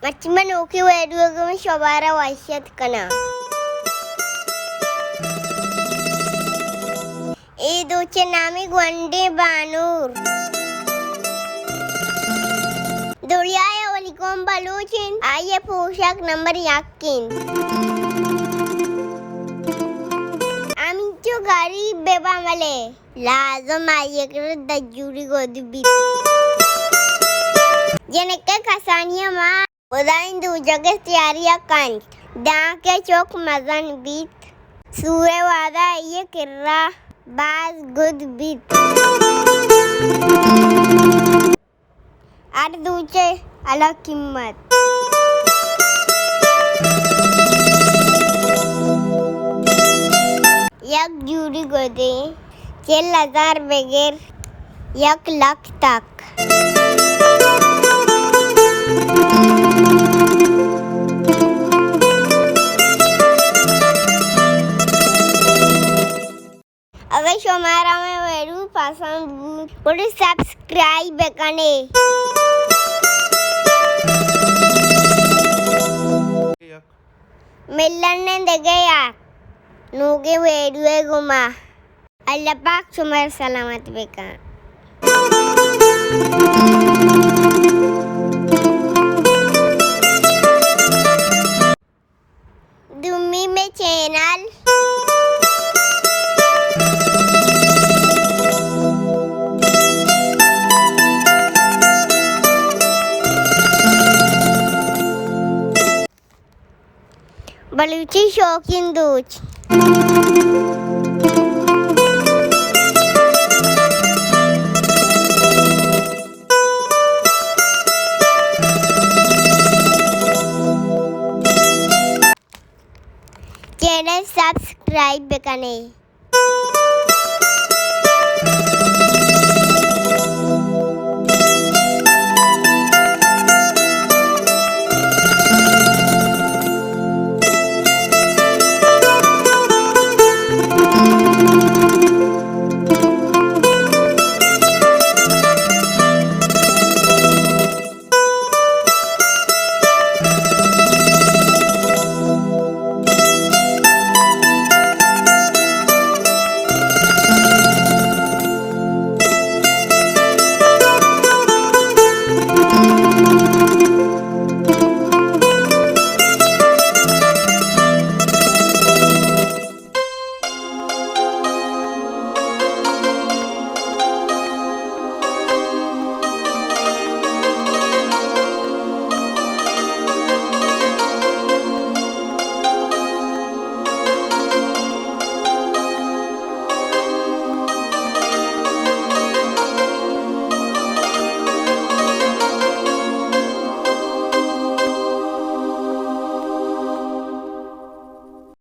Macam oke video में शोभारा वाइशियत कना ये दूचे नामी गुंडे बानूर दुलिया वालेकुम बलूचिन आये पोशाक नंबर याकिन आमी जो गाड़ी बेबा मले लाजम आये कर दजूरी गोदी जनके कसानिया माँ उदाइन दो जगह तैयारियां कांच दांके चौक मजन बीत सूरे वादा ये किर्रा बाज गुद बीत आठ दूचे अलग कीमत यक जूरी गोदे 4000 बगैर 1 लाख तक अगर हमारा में वीडियो पसंद हो सब्सक्राइब करने मिलने दे गया नोगे वीडियो गुमा अल्लाह पाक तुम्हारे सलामत बेका दुम्मी में चैनल बलूची शौकीन दूच चैनल सब्सक्राइब करने